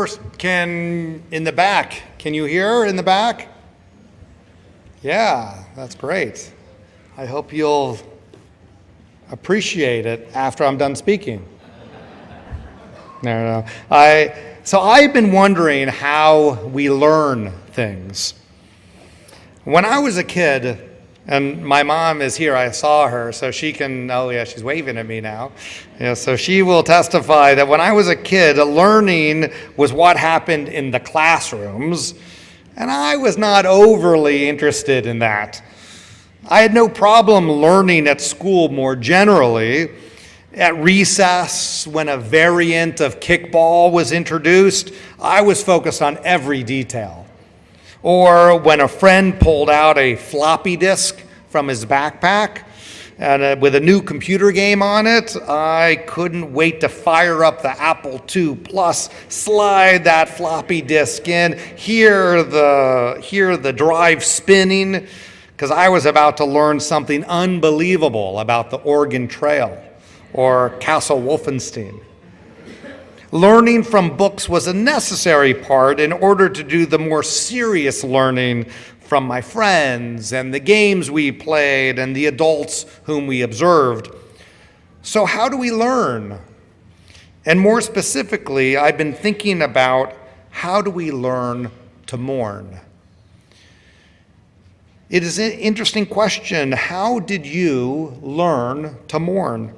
in the back? Can you hear in the back? Yeah, that's great. I hope you'll appreciate it after I'm done speaking. No. So I've been wondering how we learn things. When I was a kid, and my mom is here, I saw her, so she can, oh yeah, she's waving at me now. Yeah, so she will testify that when I was a kid, learning was what happened in the classrooms, and I was not overly interested in that. I had no problem learning at school more generally. At recess, when a variant of kickball was introduced, I was focused on every detail. Or when a friend pulled out a floppy disk from his backpack and with a new computer game on it, I couldn't wait to fire up the Apple II Plus, slide that floppy disk in, hear the drive spinning, because I was about to learn something unbelievable about the Oregon Trail or Castle Wolfenstein. Learning from books was a necessary part in order to do the more serious learning from my friends and the games we played and the adults whom we observed. So how do we learn? And more specifically, I've been thinking about how do we learn to mourn? It is an interesting question. How did you learn to mourn?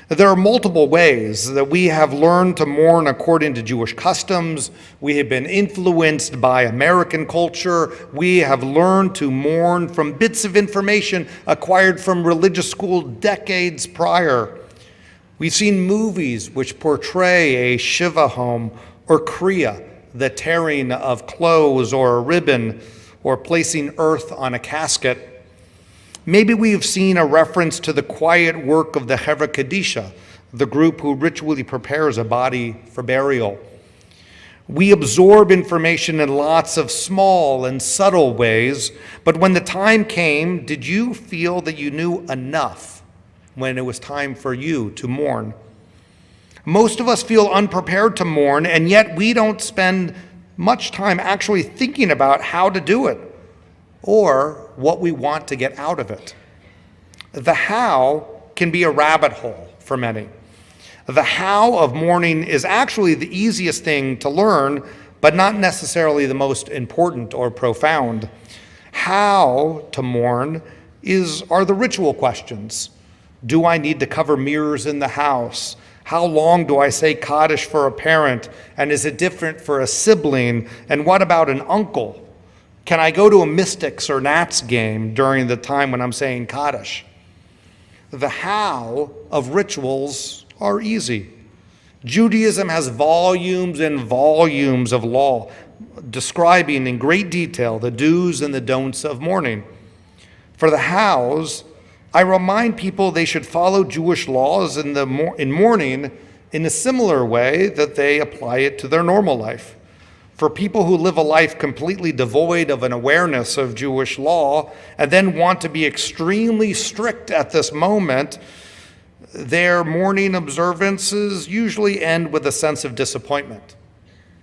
There are multiple ways that we have learned to mourn according to Jewish customs. We have been influenced by American culture. We have learned to mourn from bits of information acquired from religious school decades prior. We've seen movies which portray a Shiva home or Kriya, the tearing of clothes or a ribbon, or placing earth on a casket. Maybe we've seen a reference to the quiet work of the Hevra Kadisha, the group who ritually prepares a body for burial. We absorb information in lots of small and subtle ways, but when the time came, did you feel that you knew enough when it was time for you to mourn? Most of us feel unprepared to mourn, and yet we don't spend much time actually thinking about how to do it or what we want to get out of it. The how can be a rabbit hole for many. The how of mourning is actually the easiest thing to learn, but not necessarily the most important or profound. How to mourn are the ritual questions. Do I need to cover mirrors in the house? How long do I say Kaddish for a parent? And is it different for a sibling? And what about an uncle? Can I go to a Mystics or Nats game during the time when I'm saying Kaddish? The how of rituals are easy. Judaism has volumes and volumes of law describing in great detail the do's and the don'ts of mourning. For the hows, I remind people they should follow Jewish laws in mourning in a similar way that they apply it to their normal life. For people who live a life completely devoid of an awareness of Jewish law and then want to be extremely strict at this moment, their mourning observances usually end with a sense of disappointment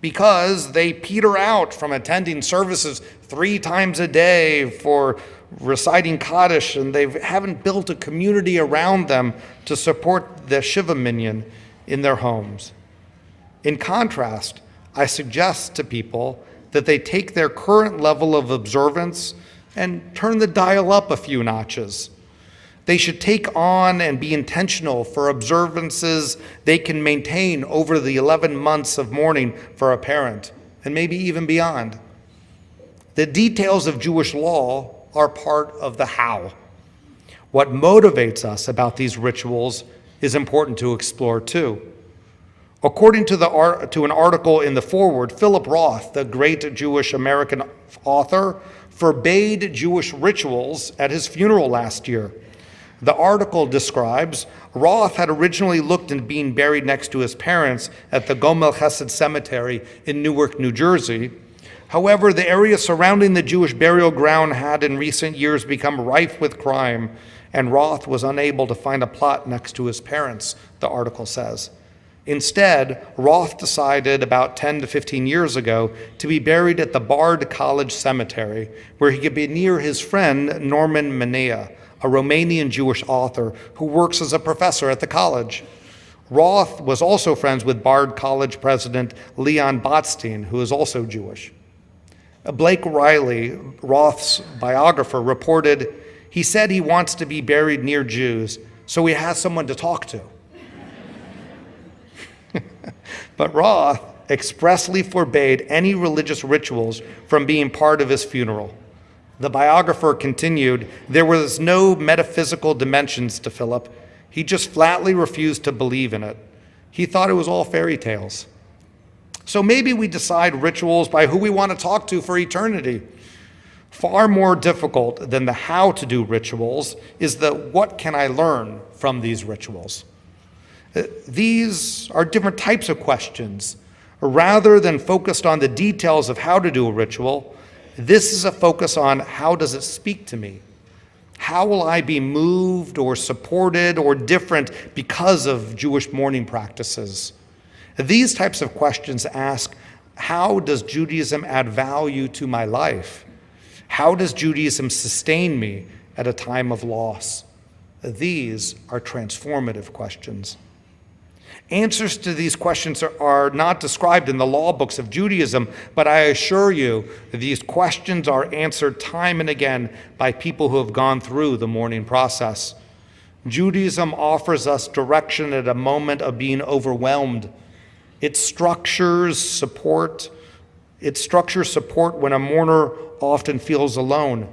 because they peter out from attending services 3 times a day for reciting Kaddish, and they haven't built a community around them to support the Shiva minyan in their homes. In contrast, I suggest to people that they take their current level of observance and turn the dial up a few notches. They should take on and be intentional for observances they can maintain over the 11 months of mourning for a parent, and maybe even beyond. The details of Jewish law are part of the how. What motivates us about these rituals is important to explore too. According to an article in the foreword, Philip Roth, the great Jewish American author, forbade Jewish rituals at his funeral last year. The article describes Roth had originally looked at being buried next to his parents at the Gomel Chesed Cemetery in Newark, New Jersey. However, the area surrounding the Jewish burial ground had in recent years become rife with crime, and Roth was unable to find a plot next to his parents, the article says. Instead, Roth decided about 10 to 15 years ago to be buried at the Bard College Cemetery, where he could be near his friend Norman Minea, a Romanian Jewish author who works as a professor at the college. Roth was also friends with Bard College president Leon Botstein, who is also Jewish. Blake Riley, Roth's biographer, reported, he said he wants to be buried near Jews, so he has someone to talk to. But Roth expressly forbade any religious rituals from being part of his funeral. The biographer continued, there was no metaphysical dimensions to Philip. He just flatly refused to believe in it. He thought it was all fairy tales. So maybe we decide rituals by who we want to talk to for eternity. Far more difficult than the how to do rituals is the what can I learn from these rituals. These are different types of questions. Rather than focused on the details of how to do a ritual, this is a focus on how does it speak to me? How will I be moved or supported or different because of Jewish mourning practices? These types of questions ask, how does Judaism add value to my life? How does Judaism sustain me at a time of loss? These are transformative questions. Answers to these questions are not described in the law books of Judaism, but I assure you these questions are answered time and again by people who have gone through the mourning process. Judaism offers us direction at a moment of being overwhelmed. It structures support when a mourner often feels alone.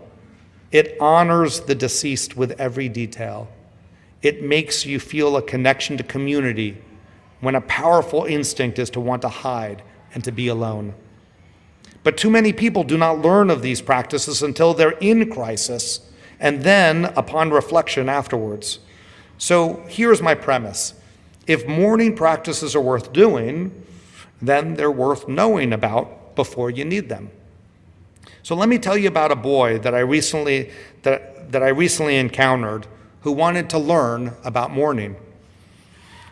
It honors the deceased with every detail. It makes you feel a connection to community when a powerful instinct is to want to hide and to be alone. But too many people do not learn of these practices until they're in crisis, and then upon reflection afterwards. So here's my premise. If mourning practices are worth doing, then they're worth knowing about before you need them. So let me tell you about a boy that I recently encountered who wanted to learn about mourning.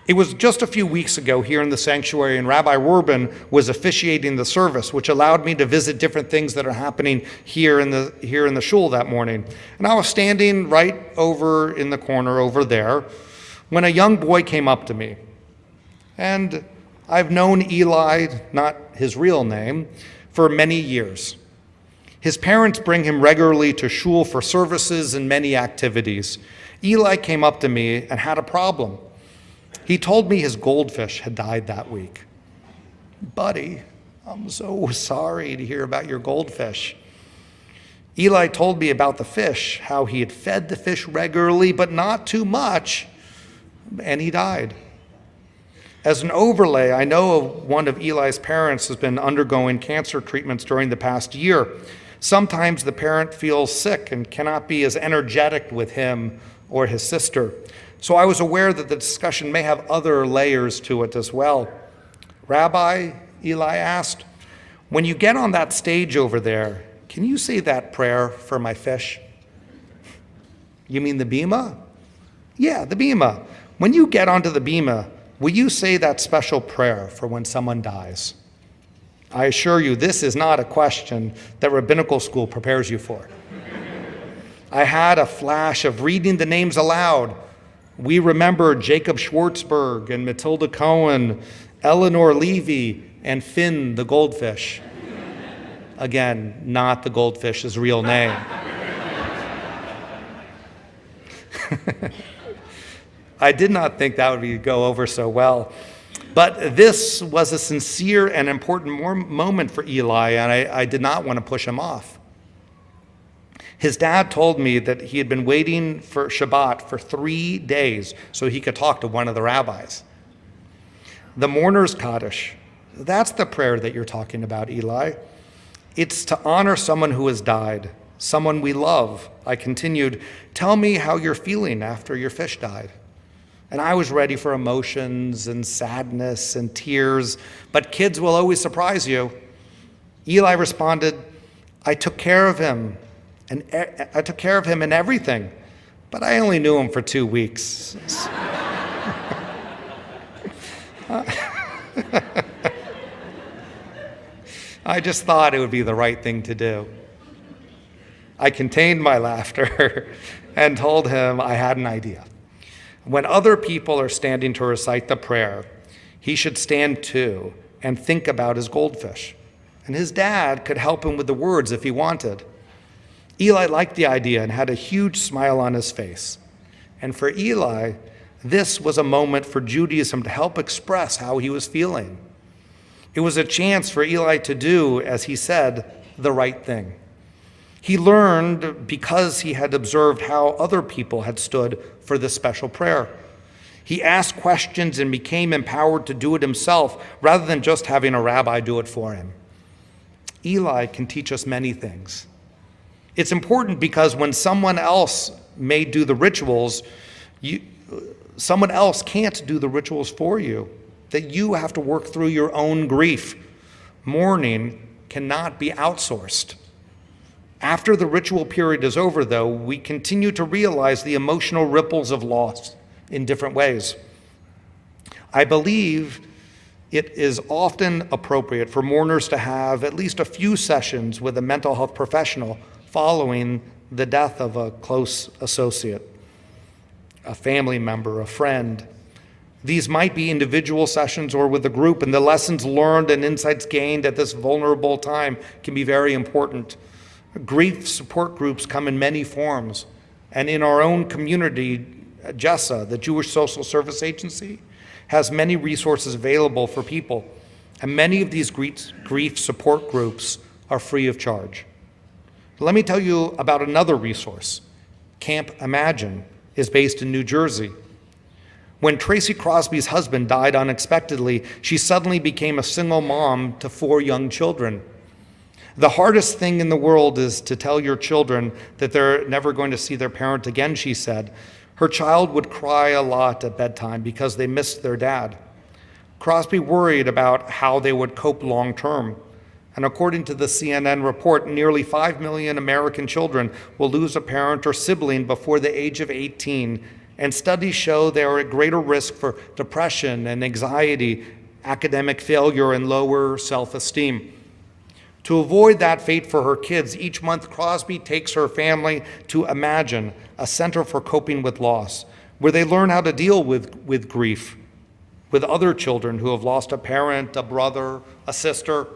It was just a few weeks ago here in the sanctuary, and Rabbi Rubin was officiating the service, which allowed me to visit different things that are happening here in the shul that morning. And I was standing right over in the corner over there when a young boy came up to me. And I've known Eli, not his real name, for many years. His parents bring him regularly to shul for services and many activities. Eli came up to me and had a problem. He told me his goldfish had died that week. Buddy, I'm so sorry to hear about your goldfish. Eli told me about the fish, how he had fed the fish regularly, but not too much, and he died. As an overlay, I know one of Eli's parents has been undergoing cancer treatments during the past year. Sometimes the parent feels sick and cannot be as energetic with him or his sister. So I was aware that the discussion may have other layers to it as well. Rabbi, Eli asked, when you get on that stage over there, can you say that prayer for my fish? You mean the bima? Yeah, the bima. When you get onto the bima, will you say that special prayer for when someone dies? I assure you, this is not a question that rabbinical school prepares you for. I had a flash of reading the names aloud. We remember Jacob Schwartzberg and Matilda Cohen, Eleanor Levy, and Finn the goldfish. Again, not the goldfish's real name. I did not think that would go over so well. But this was a sincere and important moment for Eli, and I did not want to push him off. His dad told me that he had been waiting for Shabbat for 3 days so he could talk to one of the rabbis. The mourner's Kaddish, that's the prayer that you're talking about, Eli. It's to honor someone who has died, someone we love. I continued, tell me how you're feeling after your fish died. And I was ready for emotions and sadness and tears, but kids will always surprise you. Eli responded, I took care of him in everything, but I only knew him for 2 weeks. I just thought it would be the right thing to do. I contained my laughter and told him I had an idea. When other people are standing to recite the prayer, he should stand too and think about his goldfish. And his dad could help him with the words if he wanted. Eli liked the idea and had a huge smile on his face. And for Eli, this was a moment for Judaism to help express how he was feeling. It was a chance for Eli to do, as he said, the right thing. He learned because he had observed how other people had stood for this special prayer. He asked questions and became empowered to do it himself rather than just having a rabbi do it for him. Eli can teach us many things. It's important because when someone else may do the rituals, someone else can't do the rituals for you, that you have to work through your own grief. Mourning cannot be outsourced. After the ritual period is over, though, we continue to realize the emotional ripples of loss in different ways. I believe it is often appropriate for mourners to have at least a few sessions with a mental health professional following the death of a close associate, a family member, a friend. These might be individual sessions or with a group, and the lessons learned and insights gained at this vulnerable time can be very important. Grief support groups come in many forms, and in our own community, JESA, the Jewish Social Service Agency, has many resources available for people, and many of these grief support groups are free of charge. Let me tell you about another resource. Camp Imagine is based in New Jersey. When Tracy Crosby's husband died unexpectedly, she suddenly became a single mom to 4 young children. The hardest thing in the world is to tell your children that they're never going to see their parent again, she said. Her child would cry a lot at bedtime because they missed their dad. Crosby worried about how they would cope long term. And according to the CNN report, nearly 5 million American children will lose a parent or sibling before the age of 18. And studies show they are at greater risk for depression and anxiety, academic failure, and lower self-esteem. To avoid that fate for her kids, each month Crosby takes her family to Imagine, a center for coping with loss, where they learn how to deal with grief, with other children who have lost a parent, a brother, a sister.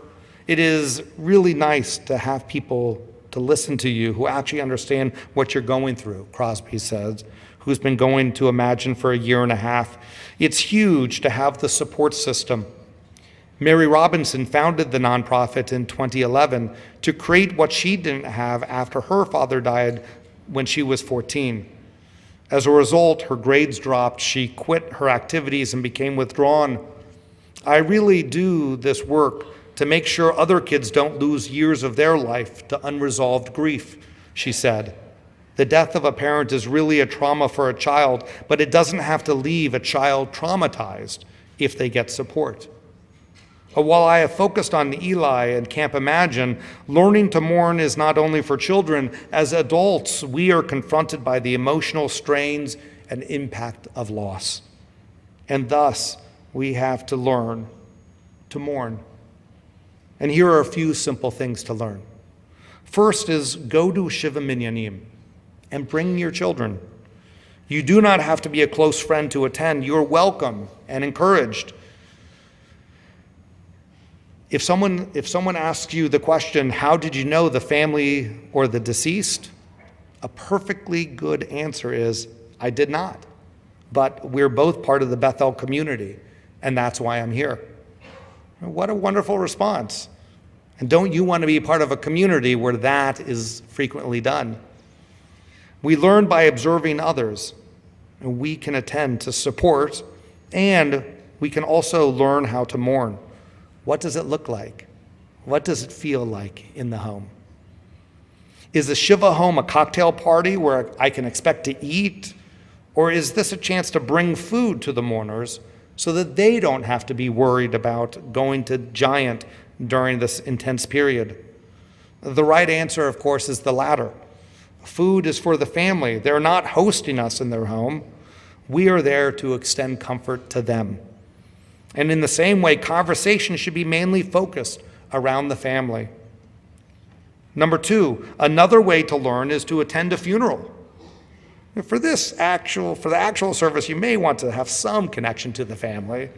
It is really nice to have people to listen to you who actually understand what you're going through, Crosby says, who's been going to Imagine for a year and a half. It's huge to have the support system. Mary Robinson founded the nonprofit in 2011 to create what she didn't have after her father died when she was 14. As a result, her grades dropped, she quit her activities and became withdrawn. I really do this work to make sure other kids don't lose years of their life to unresolved grief, she said. The death of a parent is really a trauma for a child, but it doesn't have to leave a child traumatized if they get support. While I have focused on Eli and Camp Imagine, learning to mourn is not only for children. As adults, we are confronted by the emotional strains and impact of loss. And thus, we have to learn to mourn. And here are a few simple things to learn. First is go to Shiva Minyanim and bring your children. You do not have to be a close friend to attend. You're welcome and encouraged. If someone asks you the question, how did you know the family or the deceased? A perfectly good answer is, I did not. But we're both part of the Bethel community, and that's why I'm here. What a wonderful response. And don't you want to be part of a community where that is frequently done? We learn by observing others, and we can attend to support, and we can also learn how to mourn. What does it look like? What does it feel like in the home? Is the Shiva home a cocktail party where I can expect to eat? Or is this a chance to bring food to the mourners so that they don't have to be worried about going to Giant during this intense period? The right answer, of course, is the latter. Food is for the family. They're not hosting us in their home. We are there to extend comfort to them. And in the same way, conversation should be mainly focused around the family. Number two, another way to learn is to attend a funeral. For the actual service, you may want to have some connection to the family,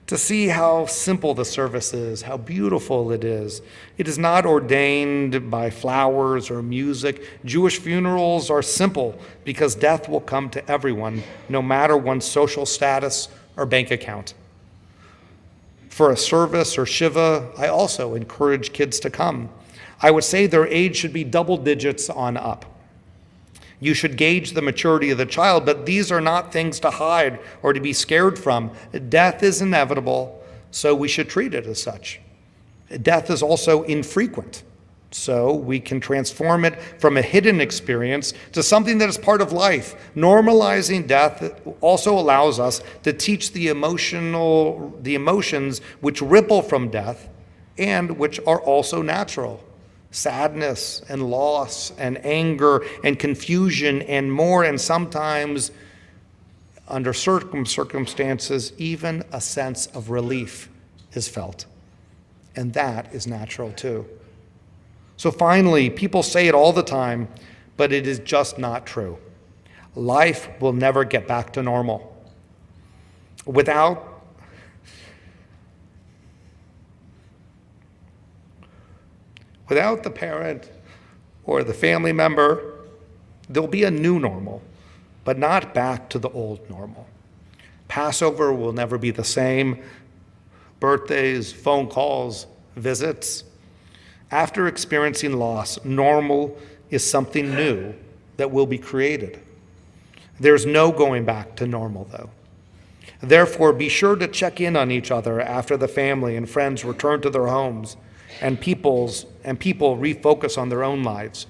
to see how simple the service is, how beautiful it is. It is not ordained by flowers or music. Jewish funerals are simple because death will come to everyone, no matter one's social status or bank account. For a service or Shiva, I also encourage kids to come. I would say their age should be double digits on up. You should gauge the maturity of the child, but these are not things to hide or to be scared from. Death is inevitable, so we should treat it as such. Death is also infrequent, so we can transform it from a hidden experience to something that is part of life. Normalizing death also allows us to teach the emotions which ripple from death and which are also natural. Sadness and loss and anger and confusion and more, and sometimes, under certain circumstances, even a sense of relief is felt. And that is natural too. So finally, people say it all the time, but it is just not true. Life will never get back to normal. Without the parent or the family member, there'll be a new normal, but not back to the old normal. Passover will never be the same. Birthdays, phone calls, visits. After experiencing loss, normal is something new that will be created. There's no going back to normal, though. Therefore, be sure to check in on each other after the family and friends return to their homes and people refocus on their own lives.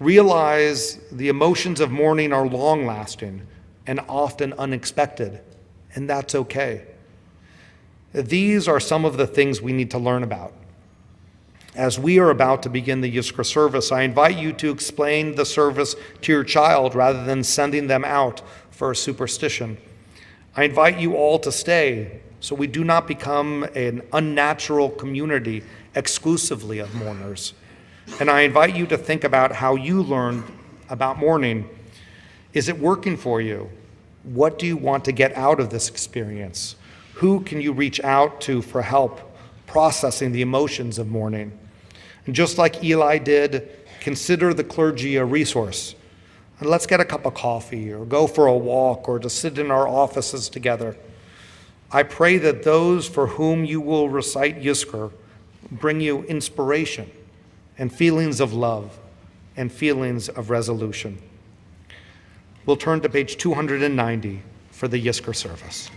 Realize the emotions of mourning are long-lasting and often unexpected, and that's okay. These are some of the things we need to learn about. As we are about to begin the Yizkor service, I invite you to explain the service to your child rather than sending them out for a superstition. I invite you all to stay so we do not become an unnatural community exclusively of mourners. And I invite you to think about how you learned about mourning. Is it working for you? What do you want to get out of this experience? Who can you reach out to for help processing the emotions of mourning? And just like Eli did, consider the clergy a resource. And let's get a cup of coffee or go for a walk or to sit in our offices together. I pray that those for whom you will recite Yizkor bring you inspiration and feelings of love and feelings of resolution. We'll turn to page 290 for the Yizkor service.